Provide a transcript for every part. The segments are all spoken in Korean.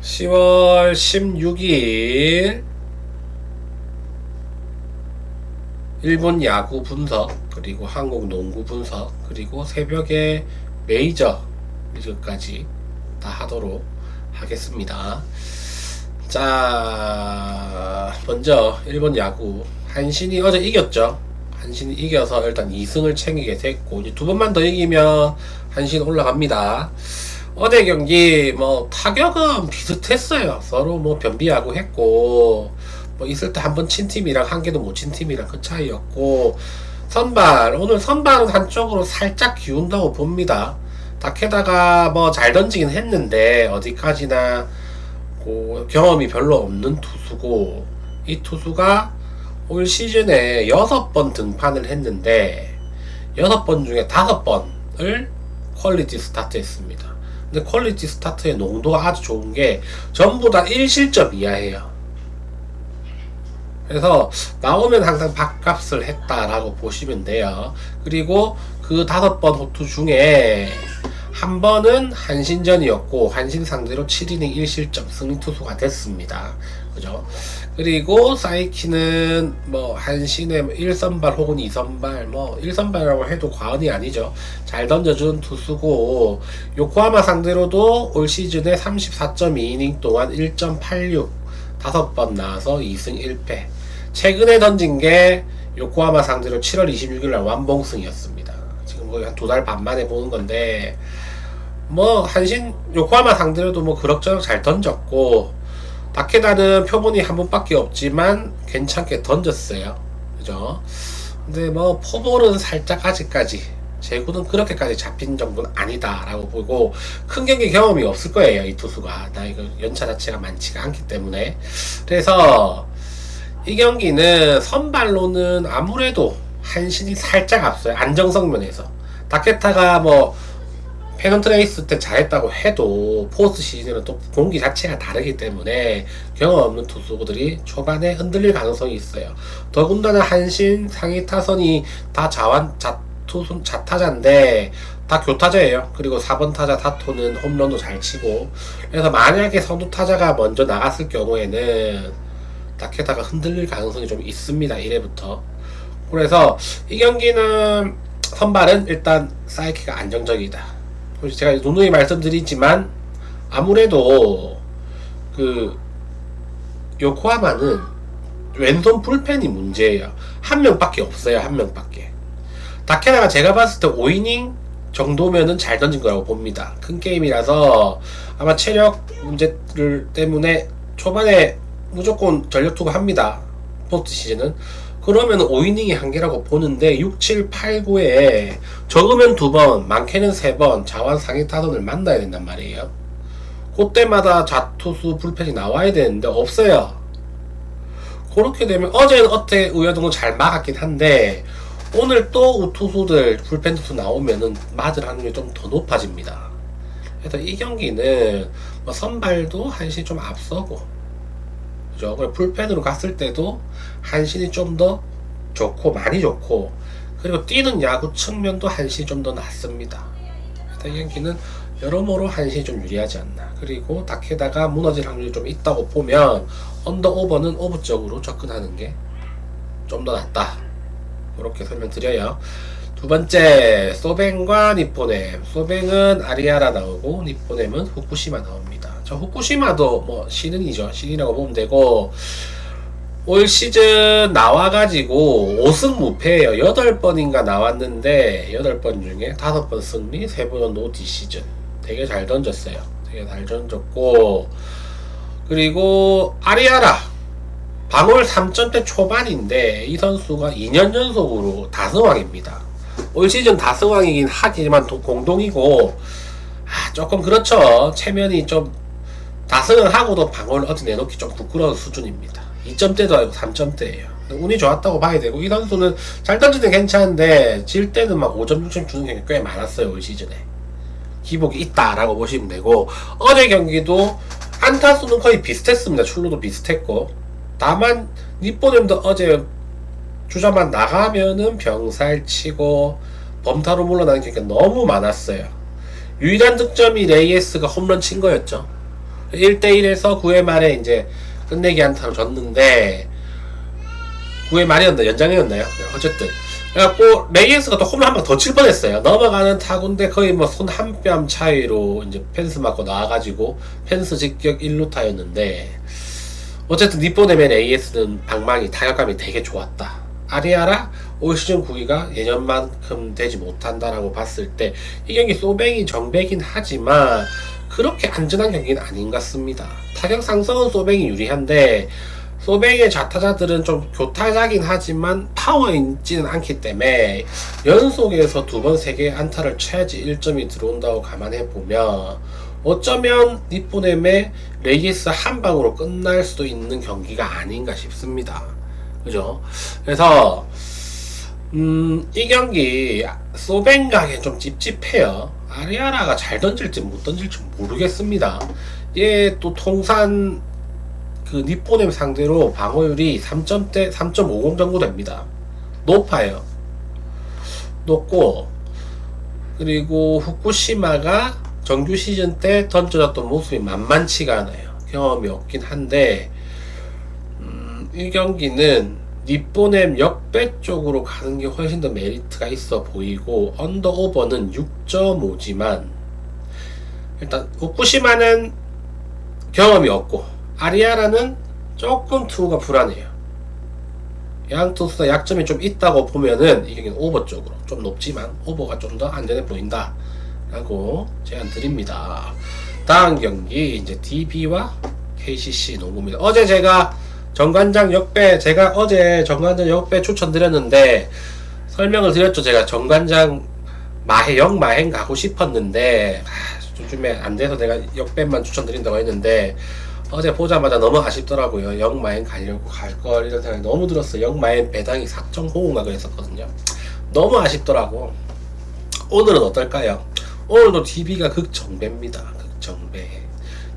10월 16일 일본 야구 분석, 그리고 한국 농구 분석, 그리고 새벽에 메이저 리그까지 다 하도록 하겠습니다. 자, 먼저 일본 야구 한신이 어제 이겼죠. 한신이 이겨서 일단 2승을 챙기게 됐고, 이제 두 번만 더 이기면 한신 올라갑니다. 어제 경기 뭐 타격은 비슷했어요. 서로 뭐 변비야구 했고, 뭐 있을 때 한 번 친 팀이랑 한 개도 못 친 팀이랑 그 차이였고, 오늘 선발은 한쪽으로 살짝 기운다고 봅니다. 다케다가 뭐 잘 던지긴 했는데 어디까지나 경험이 별로 없는 투수고, 이 투수가 올 시즌에 6번 등판을 했는데 6번 중에 5번을 퀄리티 스타트 했습니다. 근데 퀄리티 스타트의 농도가 아주 좋은 게 전부 다 1실점 이하예요. 그래서 나오면 항상 밥값을 했다라고 보시면 돼요. 그리고 그 5번 호투 중에 한 번은 한신전이었고, 한신 상대로 7이닝 1실점 승리 투수가 됐습니다. 그죠? 그리고 사이키는 뭐 한신의 1선발 혹은 2선발, 뭐 1선발이라고 해도 과언이 아니죠. 잘 던져준 투수고, 요코하마 상대로도 올 시즌에 34.2이닝 동안 1.86 5번 나와서 2승 1패. 최근에 던진 게 요코하마 상대로 7월 26일날 완봉승이었습니다. 지금 거의 한 2달 반 만에 보는 건데, 뭐 한신 요코하마 상대로도 뭐 그럭저럭 잘 던졌고, 다케다는 표본이 한 번밖에 없지만 괜찮게 던졌어요. 그죠? 근데 뭐 포볼은 살짝 아직까지 제구는 그렇게까지 잡힌 정도는 아니다라고 보고, 큰 경기 경험이 없을 거예요, 이 투수가. 나 이거 연차 자체가 많지가 않기 때문에. 그래서 이 경기는 선발로는 아무래도 한신이 살짝 앞서요. 안정성 면에서. 다케타가 뭐 페넌트 레이스 때 잘했다고 해도 포스트 시즌은 또 공기 자체가 다르기 때문에 경험 없는 투수들이 초반에 흔들릴 가능성이 있어요. 더군다나 한신 상위 타선이 다 자타자인데 다 교타자예요. 그리고 4번 타자 다토는 홈런도 잘 치고, 그래서 만약에 선두 타자가 먼저 나갔을 경우에는 다케다가 흔들릴 가능성이 좀 있습니다. 1회부터. 그래서 이 경기는 선발은 일단 사이키가 안정적이다. 제가 누누이 말씀드리지만 아무래도 그 요코하마는 왼손 불펜이 문제예요. 한 명밖에 없어요. 한 명밖에. 다케다가 제가 봤을 때 5이닝 정도면은 잘 던진 거라고 봅니다. 큰 게임이라서 아마 체력 문제를 때문에 초반에 무조건 전력 투구합니다. 포스트 시즌은. 그러면 5이닝이 한계라고 보는데 6, 7, 8, 9에 적으면 2번, 많게는 3번 자완 상위 타선을 만나야 된단 말이에요. 그때마다 좌투수 불펜이 나와야 되는데 없어요. 그렇게 되면 어제는 어때 우여동도 잘 막았긴 한데 오늘 또 우투수들 불펜 투수 나오면은 맞을 확률이 좀 더 높아집니다. 그래서 이 경기는 뭐 선발도 한시 좀 앞서고, 그죠? 풀펜으로 갔을 때도 한신이 좀 더 좋고, 많이 좋고, 그리고 뛰는 야구 측면도 한신이 좀 더 낫습니다. 그래서 이 경기는 여러모로 한신이 좀 유리하지 않나. 그리고 다케다가 무너질 확률이 좀 있다고 보면 언더 오버는 오브 쪽으로 접근하는 게 좀 더 낫다. 이렇게 설명드려요. 두 번째, 소뱅과 니포넴. 소뱅은 아리아라 나오고 니포넴은 후쿠시마 나옵니다. 저 후쿠시마도 뭐 신인이죠. 신인이라고 보면 되고, 올 시즌 나와가지고 5승 무패예요. 8번인가 나왔는데 8번 중에 5번 승리, 3번은 노 디시즌. 되게 잘 던졌어요. 되게 잘 던졌고, 그리고 아리아라 방울 3점대 초반인데 이 선수가 2년 연속으로 다승왕입니다. 올 시즌 다승왕이긴 하지만 공동이고, 조금 그렇죠. 체면이 좀 다승을 하고도 방어를 어디 내놓기 좀 부끄러운 수준입니다. 2점대도 아니고 3점대예요. 운이 좋았다고 봐야 되고, 이 선수는 잘 던지는 괜찮은데 질 때는 막 5점 6점 주는 게 꽤 많았어요. 올 시즌에 기복이 있다라고 보시면 되고, 어제 경기도 안타수는 거의 비슷했습니다. 출루도 비슷했고, 다만 니포넴도 어제 주자만 나가면은 병살 치고 범타로 물러나는 경기가 너무 많았어요. 유일한 득점이 레이에스가 홈런 친 거였죠. 1대1에서 9회 말에 이제 끝내기 안타로 졌는데 9회 말이었나 연장이었나요? 어쨌든 그래갖고 레이에스가 또 홈런 한 방 더 칠 뻔했어요. 넘어가는 타구인데 거의 뭐 손 한 뼘 차이로 이제 펜스 맞고 나와가지고 펜스 직격 1루타였는데 어쨌든 니뽀네멘 AS는 방망이 타격감이 되게 좋았다. 아리아라 올 시즌 9위가 예년만큼 되지 못한다라고 봤을 때 이 경기 소뱅이 정배긴 하지만 그렇게 안전한 경기는 아닌 것 같습니다. 타격 상승은 소뱅이 유리한데 소뱅의 좌타자들은 좀 교타자긴 하지만 파워 있지는 않기 때문에 연속에서 두 번, 세 개의 안타를 쳐야지 1점이 들어온다고 감안해보면 어쩌면 니포넴의 레이스 한 방으로 끝날 수도 있는 경기가 아닌가 싶습니다. 그죠? 그래서 이 경기 소뱅 가기엔 좀 찝찝해요. 아리아라가 잘 던질지 못 던질지 모르겠습니다. 얘 또 통산 그 니포넴 상대로 방어율이 3점대 3.50 정도 됩니다. 높아요. 높고 그리고 후쿠시마가 정규 시즌 때 던져졌던 모습이 만만치가 않아요. 경험이 없긴 한데 이 경기는 니포넴 역배 쪽으로 가는 게 훨씬 더 메리트가 있어 보이고 언더 오버는 6.5지만 일단 후쿠시마는 경험이 없고 아리아라는 조금 투구가 불안해요. 양 투수 약점이 좀 있다고 보면은 이 경기는 오버 쪽으로 좀 높지만 오버가 좀 더 안전해 보인다 라고 제안 드립니다. 다음 경기 이제 DB와 KCC 농구입니다. 어제 제가 정관장 역배 추천드렸는데 설명을 드렸죠. 제가 정관장 역마행 가고 싶었는데 요즘에 안 돼서 내가 역배만 추천드린다고 했는데 어제 보자마자 너무 아쉽더라고요. 역마행 가려고 갈걸 이런 생각이 너무 들었어요. 역마행 배당이 4.5인가 그랬었거든요. 너무 아쉽더라고. 오늘은 어떨까요? 오늘도 DB가 극정배입니다. 극정배.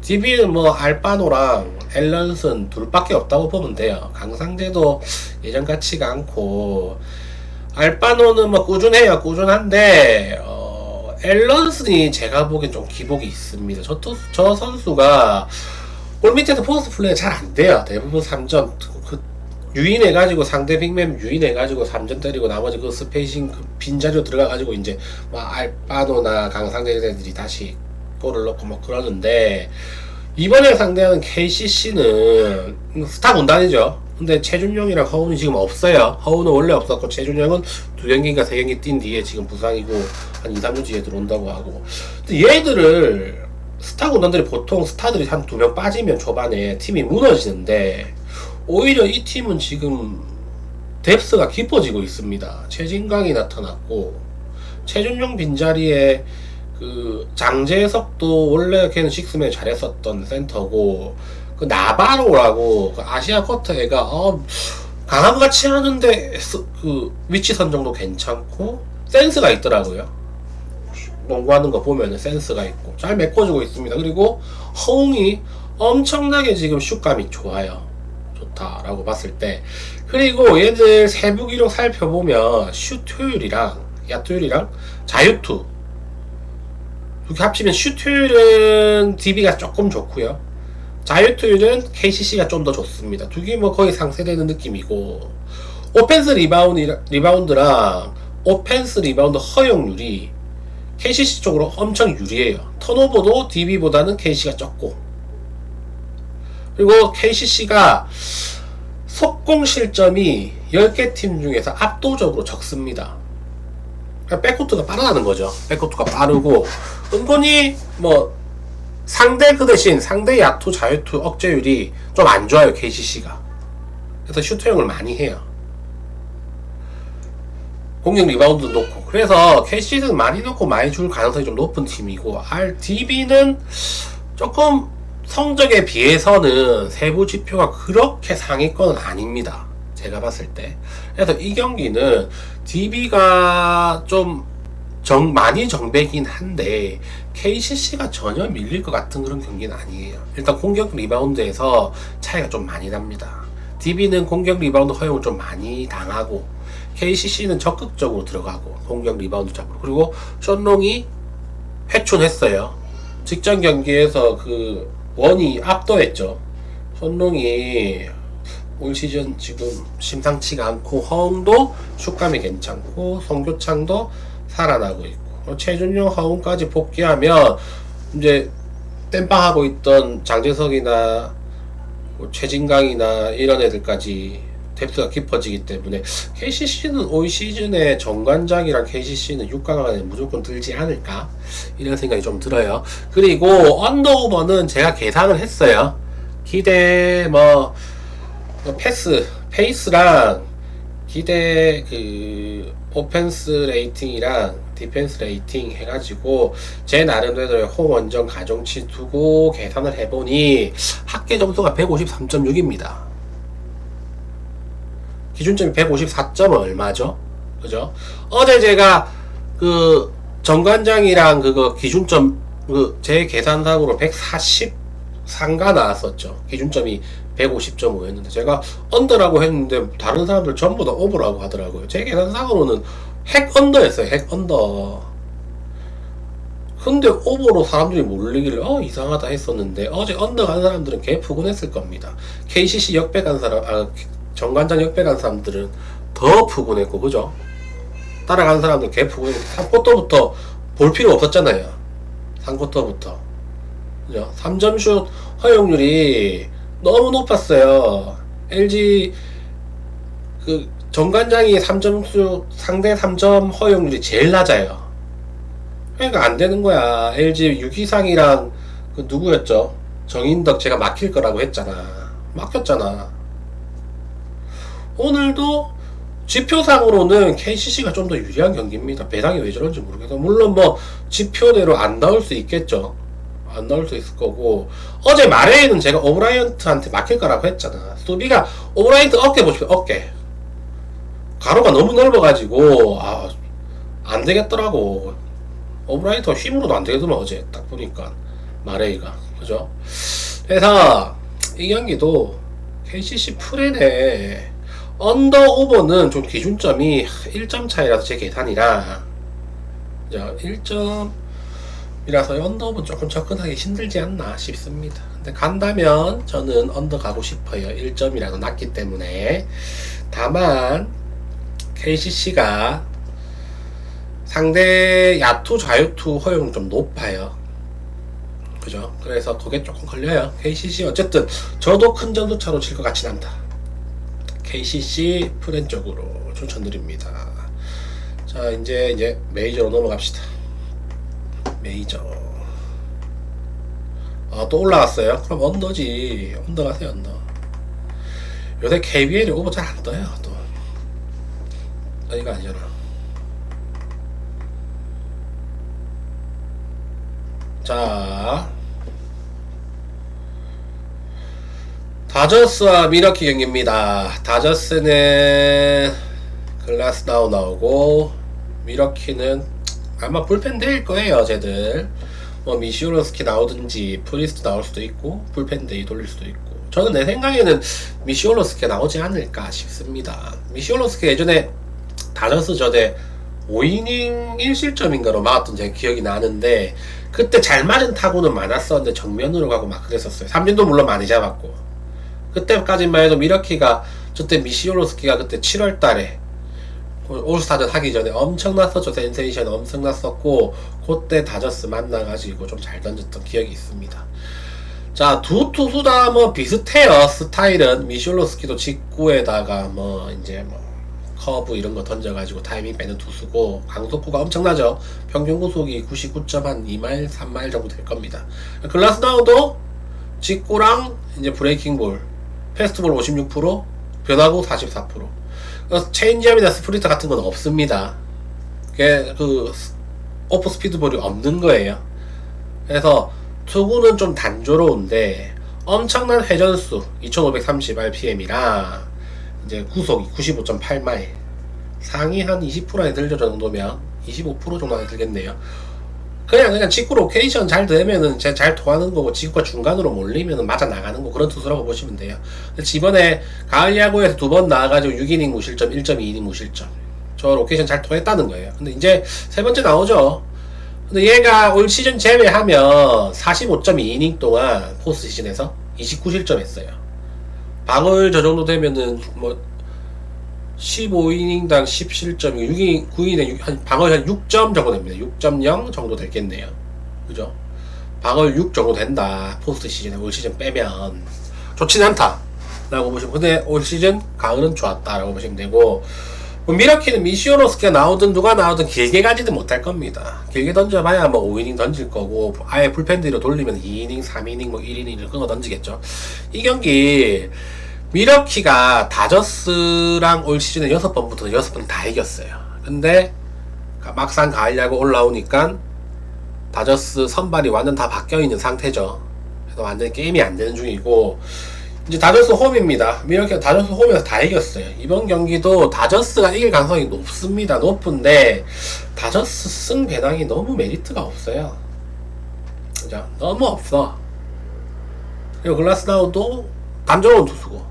DB는 뭐 알바노랑 앨런슨 둘밖에 없다고 보면 돼요. 강상재도 예전 같지가 않고 알바노는 뭐 꾸준해요. 꾸준한데 앨런슨이 제가 보기엔 좀 기복이 있습니다. 저 선수가 골 밑에서 포스트 플레이가 잘 안 돼요. 대부분 3점 유인해가지고 상대 빅맨 유인해가지고 3점 때리고 나머지 그 스페이싱 빈자리로 들어가가지고 이제 막 알바노나 강상재 애들이 다시 골을 넣고 뭐 그러는데 이번에 상대하는 KCC는 스타 군단이죠. 근데 최준용이랑 허운이 지금 없어요. 허운은 원래 없었고 최준용은 2경기인가 3경기 뛴 뒤에 지금 부상이고 한 2-3주 뒤에 들어온다고 하고 근데 얘들을 스타 군단들이 보통 스타들이 한 2명 빠지면 초반에 팀이 무너지는데 오히려 이 팀은 지금 뎁스가 깊어지고 있습니다. 최진강이 나타났고 최준용 빈자리에 그 장재석도 원래 걔는 식스맨 잘했었던 센터고 그 나바로라고 그 아시아 쿼터 애가 강한 것 같이 하는데 그 위치 선정도 괜찮고 센스가 있더라고요. 농구하는 거 보면 센스가 있고 잘 메꿔주고 있습니다. 그리고 허웅이 엄청나게 지금 슛감이 좋아요. 좋다라고 봤을 때 그리고 얘들 세부 기록 살펴보면 슛 효율이랑 야투 효율이랑 자유투 이렇게 합치면 슛 효율은 DB가 조금 좋고요. 자유투율은 KCC가 좀 더 좋습니다. 두 개 뭐 거의 상쇄되는 느낌이고 오펜스 리바운드랑 오펜스 리바운드 허용률이 KCC 쪽으로 엄청 유리해요. 턴오버도 DB보다는 KCC가 적고 그리고 KCC가 속공 실점이 10개 팀 중에서 압도적으로 적습니다. 그러니까 백코트가 빠르다는 거죠. 백코트가 빠르고 은근히 뭐 상대 그 대신 상대 야투 자유투 억제율이 좀 안 좋아요. KCC가. 그래서 슈터형을 많이 해요. 공격 리바운드도 높고 그래서 KCC는 많이 넣고 많이 줄 가능성이 좀 높은 팀이고 DB는 조금 성적에 비해서는 세부 지표가 그렇게 상위권은 아닙니다. 제가 봤을 때. 그래서 이 경기는 DB가 좀 많이 정배긴 한데 KCC가 전혀 밀릴 것 같은 그런 경기는 아니에요. 일단 공격 리바운드에서 차이가 좀 많이 납니다. DB는 공격 리바운드 허용을 좀 많이 당하고 KCC는 적극적으로 들어가고 공격 리바운드 잡으러 그리고 션롱이 회춘했어요. 직전 경기에서 그 원이 압도했죠. 손롱이 올 시즌 지금 심상치가 않고, 허웅도 슛감이 괜찮고, 송교창도 살아나고 있고, 최준용, 허웅까지 복귀하면 이제 땜빵하고 있던 장재석이나 최진강이나 이런 애들까지 뎁스가 깊어지기 때문에 KCC는 올 시즌에 정관장이랑 KCC는 6강안에 무조건 들지 않을까 이런 생각이 좀 들어요. 그리고 언더오버는 제가 계산을 했어요. 기대 페이스랑 기대 오펜스 레이팅이랑 디펜스 레이팅 해가지고 제 나름대로 홍원정 가중치 두고 계산을 해보니 합계 점수가 153.6입니다. 기준점이 154점 얼마죠? 그죠? 어제 제가 정관장이랑 그거 기준점 제 계산상으로 143가 나왔었죠. 기준점이 150.5였는데 제가 언더라고 했는데 다른 사람들 전부 다 오버라고 하더라고요. 제 계산상으로는 핵 언더였어요. 핵 언더. 근데 오버로 사람들이 몰리길래 이상하다 했었는데 어제 언더 간 사람들은 개 푸근했을 겁니다. KCC 역배 간 사람, 정관장 역배 간 사람들은 더 푸근했고, 그죠? 따라간 사람들 개 푸근했고, 3쿼터부터 볼 필요 없었잖아요. 3쿼터부터. 그죠? 3점슛 허용률이 너무 높았어요. LG 정관장이 3점슛 상대 3점 허용률이 제일 낮아요. 그러니까 안 되는 거야. LG 유기상이랑 누구였죠? 정인덕 제가 막힐 거라고 했잖아. 막혔잖아. 오늘도 지표상으로는 KCC가 좀 더 유리한 경기입니다. 배당이 왜 저런지 모르겠어. 물론 지표대로 안 나올 수 있겠죠. 안 나올 수 있을 거고, 어제 말에는 제가 오브라이언트한테 막힐 거라고 했잖아. 수비가 오브라이언트 어깨 보십시오. 어깨 가로가 너무 넓어가지고 안 되겠더라고. 오브라이언트가 힘으로도 안 되겠더만. 어제 딱 보니까 마레이가, 그죠? 그래서 이 경기도 KCC 풀에네. 언더 오버는 좀 기준점이 1점 차이라서 제 계산이라 1점이라서 언더 오버는 조금 접근하기 힘들지 않나 싶습니다. 근데 간다면 저는 언더 가고 싶어요. 1점이라도 낮기 때문에. 다만 KCC가 상대 야투 좌유투 허용이 좀 높아요. 그죠? 그래서 그게 조금 걸려요. KCC 어쨌든 저도 큰 점수차로 질 것 같진 않다. KCC 프렌 쪽으로 추천드립니다. 자, 이제 메이저로 넘어갑시다. 메이저. 또 올라갔어요? 그럼 언더지. 언더 가세요, 언더. 요새 KBL이 오버 잘 안 떠요, 또. 이거 아니잖아. 자, 다저스와 미러키 경기입니다. 다저스는 글라스나우 나오고, 미러키는 아마 불펜 데이일 거예요, 쟤들. 미시오로스키 나오든지 프리스트 나올 수도 있고, 불펜 데이 돌릴 수도 있고. 저는 내 생각에는 미시오로스키 나오지 않을까 싶습니다. 미시오로스키 예전에 다저스 저대 5이닝 1실점인가로 막았던 제 기억이 나는데, 그때 잘 맞은 타구는 많았었는데 정면으로 가고 막 그랬었어요. 삼진도 물론 많이 잡았고. 그때까지만 해도 미러키가, 저때 미시오로스키가 그때 7월달에 올스타전 하기 전에 엄청났었죠. 센세이션 엄청났었고, 그때 다저스 만나가지고 좀 잘 던졌던 기억이 있습니다. 자, 두 투수 다 비슷해요. 스타일은. 미시오로스키도 직구에다가 커브 이런 거 던져가지고 타이밍 빼는 투수고, 강속구가 엄청나죠. 평균 구속이 99.2마일, 3마일 정도 될 겁니다. 글라스나우도 직구랑 이제 브레이킹볼, 패스트볼 56%, 변화구 44%. 체인지업이나 스프리터 같은 건 없습니다. 그게 오프 스피드볼이 없는 거예요. 그래서 투구는 좀 단조로운데 엄청난 회전수 2530 rpm이랑 이제 구속이 95.8마일, 상위 한 20% 안에 들죠. 정도면 25% 정도 안에 들겠네요. 그냥 직구 로케이션 잘 되면은 잘 통하는 거고, 직구가 중간으로 몰리면은 맞아 나가는 거, 그런 투수라고 보시면 돼요. 이번에 가을 야구에서 2번 나와가지고 6이닝 무실점, 1.2이닝 무실점. 저 로케이션 잘 통했다는 거예요. 근데 이제 세 번째 나오죠. 근데 얘가 올 시즌 제외하면 45.2이닝 동안 포스트 시즌에서 29실점 했어요. 방울 저 정도 되면은 뭐 15이닝당 10실점, 6이닝, 9이닝, 방울 한 6점 정도 됩니다. 6.0 정도 되겠네요. 그죠? 방울 6 정도 된다. 포스트 시즌에 올 시즌 빼면 좋진 않다 라고 보시면, 근데 올 시즌 가을은 좋았다 라고 보시면 되고, 뭐 미러키는 미시오노스키가 나오든 누가 나오든 길게 가지는 못할 겁니다. 길게 던져봐야 뭐 5이닝 던질 거고, 아예 불펜드로 돌리면 2이닝, 3이닝, 뭐 1이닝을 끊어 던지겠죠. 이 경기 미러키가 다저스랑 올 시즌에 6번부터 6번 다 이겼어요. 근데 막상 가을 야구 올라오니까 다저스 선발이 완전 다 바뀌어있는 상태죠. 그래서 완전 게임이 안 되는 중이고, 이제 다저스 홈입니다. 미러키가 다저스 홈에서 다 이겼어요. 이번 경기도 다저스가 이길 가능성이 높습니다. 높은데 다저스 승 배당이 너무 메리트가 없어요. 그죠? 너무 없어. 그리고 글라스나우도 감정은 투수고,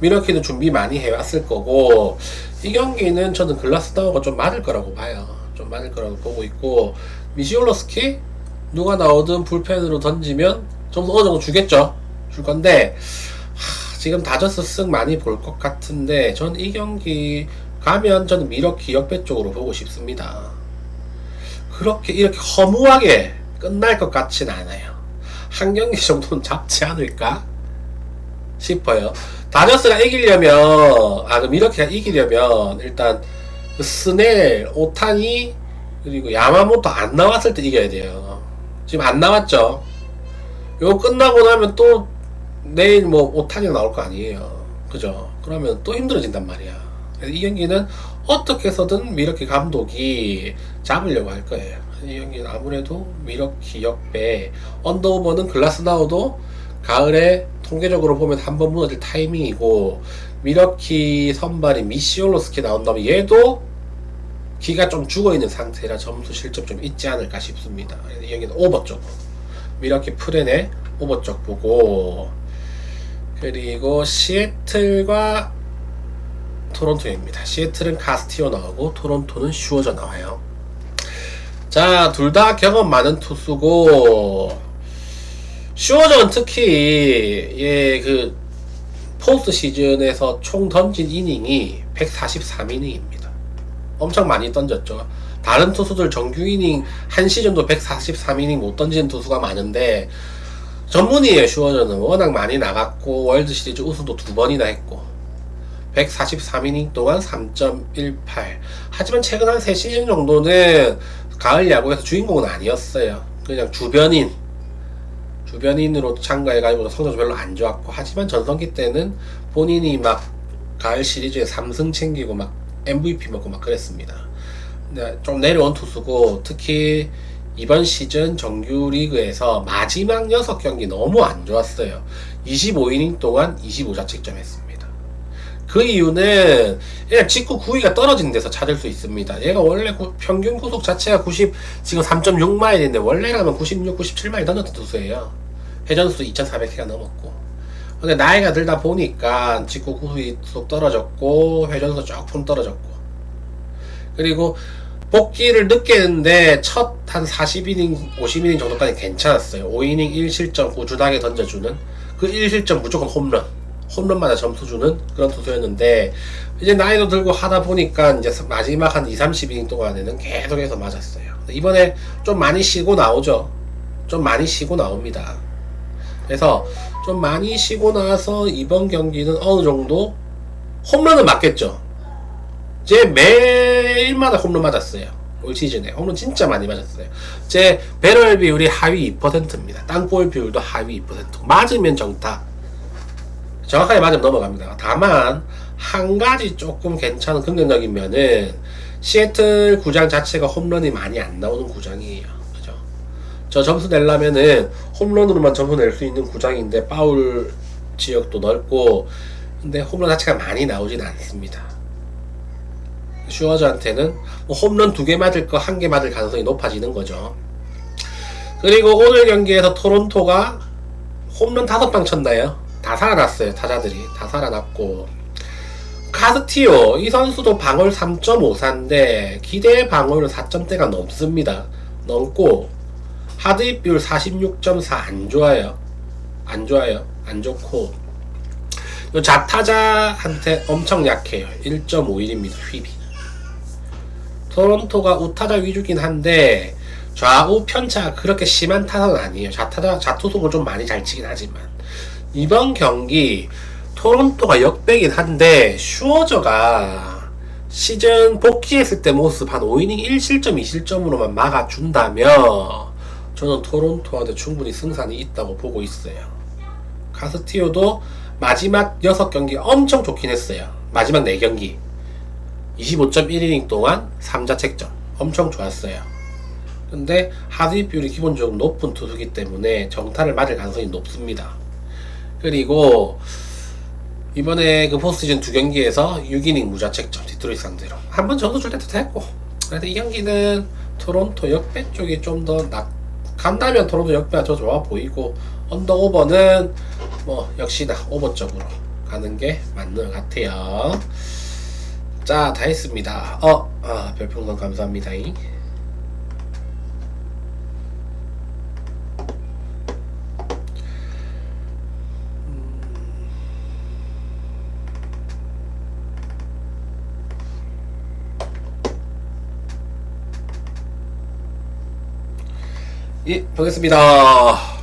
미러키는 준비 많이 해왔을 거고, 이 경기는 저는 글라스나우가 좀 맞을 거라고 봐요. 좀 맞을 거라고 보고 있고, 미시올로스키 누가 나오든 불펜으로 던지면 점수 어느 정도 주겠죠. 줄 건데, 지금 다저스 승 많이 볼 것 같은데, 전 이 경기 가면 저는 미러키 역배 쪽으로 보고 싶습니다. 그렇게 이렇게 허무하게 끝날 것 같진 않아요. 한 경기 정도는 잡지 않을까 싶어요. 다저스가 이기려면, 그 미러키가 이기려면 일단 그 스넬, 오타니, 그리고 야마모토 안 나왔을 때 이겨야 돼요. 지금 안 나왔죠. 이거 끝나고 나면 또 내일 뭐 오타니가 나올 거 아니에요. 그죠? 그러면 또 힘들어진단 말이야. 그래서 이 경기는 어떻게 해서든 미러키 감독이 잡으려고 할 거예요. 이 경기는 아무래도 미러키 역배, 언더우버는 글라스나우도 가을에 통계적으로 보면 한번 무너질 타이밍이고, 미러키 선발이 미시올로스키 나온다면 얘도 기가 좀 죽어있는 상태라 점수 실점 좀 있지 않을까 싶습니다. 이 경기는 오버 쪽, 미러키 프렌의 오버 쪽 보고, 그리고 시애틀과 토론토입니다. 시애틀은 카스티오 나오고 토론토는 슈어저 나와요. 자, 둘 다 경험 많은 투수고, 슈어저는 특히 그 포스트 시즌에서 총 던진 이닝이 143이닝입니다. 엄청 많이 던졌죠. 다른 투수들 정규 이닝 한 시즌도 143이닝 못 던지는 투수가 많은데 전문이에요. 슈어저는 워낙 많이 나갔고 월드 시리즈 우승도 2번이나 했고 143이닝 동안 3.18. 하지만 최근 한 3시즌 정도는 가을 야구에서 주인공은 아니었어요. 그냥 주변인으로 참가해가지고 성적도 별로 안 좋았고, 하지만 전성기 때는 본인이 막 가을 시리즈에 3승 챙기고 막 MVP 먹고 막 그랬습니다. 근데 좀 내려온 투수고, 특히 이번 시즌 정규 리그에서 마지막 6경기 너무 안 좋았어요. 25이닝 동안 25자책점 했습니다. 그 이유는 그냥 직구 구위가 떨어진 데서 찾을 수 있습니다. 얘가 원래 평균 구속 자체가 지금 3.6마일인데 원래라면 96, 97마일 던졌던 투수예요. 회전수 2,400회가 넘었고, 근데 나이가 들다 보니까 직구 구속 떨어졌고 회전수 조금 떨어졌고, 그리고 복귀를 늦게 했는데 첫 한 40이닝, 50이닝 정도까지 괜찮았어요. 5이닝 1실점 꾸준하게 던져주는, 그 1실점 무조건 홈런마다 점수 주는 그런 투수였는데, 이제 나이도 들고 하다 보니까 이제 마지막 한 2, 30이닝 동안에는 계속해서 맞았어요. 이번에 좀 많이 쉬고 나오죠. 좀 많이 쉬고 나옵니다. 그래서 좀 많이 쉬고 나서 이번 경기는 어느 정도 홈런은 맞겠죠. 제 매일마다 홈런 맞았어요. 올 시즌에 홈런 진짜 많이 맞았어요. 제 배럴 비율이 하위 2%입니다. 땅볼 비율도 하위 2%. 맞으면 정타, 정확하게 맞으면 넘어갑니다. 다만 한 가지 조금 괜찮은 긍정적인 면은 시애틀 구장 자체가 홈런이 많이 안 나오는 구장이에요. 그죠? 저 점수 내려면은 홈런으로만 점수 낼 수 있는 구장인데 파울 지역도 넓고, 근데 홈런 자체가 많이 나오진 않습니다. 슈어저한테는 뭐 홈런 2개 맞을 거 1개 맞을 가능성이 높아지는 거죠. 그리고 오늘 경기에서 토론토가 홈런 5방 쳤나요? 다 살아났어요. 타자들이 다 살아났고, 카스티오 이 선수도 방울 3.54인데 기대 방울은 4점대가 넘습니다. 넘고 하드입 비율 46.4 안 좋아요. 안 좋아요. 안 좋고 요 좌타자한테 엄청 약해요. 1.51입니다. 휘비. 토론토가 우타자 위주긴 한데 좌우 편차가 그렇게 심한 타선은 아니에요. 좌투속을 좀 많이 잘 치긴 하지만 이번 경기 토론토가 역배긴 한데 슈어저가 시즌 복귀했을 때 모습 한 5이닝 1실점 2실점으로만 막아준다면 저는 토론토한테 충분히 승산이 있다고 보고 있어요. 카스티오도 마지막 6경기 엄청 좋긴 했어요. 마지막 4경기 25.1이닝 동안 3자책점 엄청 좋았어요. 근데 하드입 비율이 기본적으로 높은 투수기 때문에 정타를 맞을 가능성이 높습니다. 그리고 이번에 그 포스트시즌 2경기에서 6이닝 무자책점 디트로이트 상대로 한번 정도 줄 때도 됐고, 그래서 이 경기는 토론토 역배 쪽이 좀 더 간다면 토론토 역배가 더 좋아 보이고, 언더 오버는 뭐 역시나 오버 쪽으로 가는 게 맞는 것 같아요. 자, 다 했습니다. 별풍선 감사합니다. 예, 보겠습니다.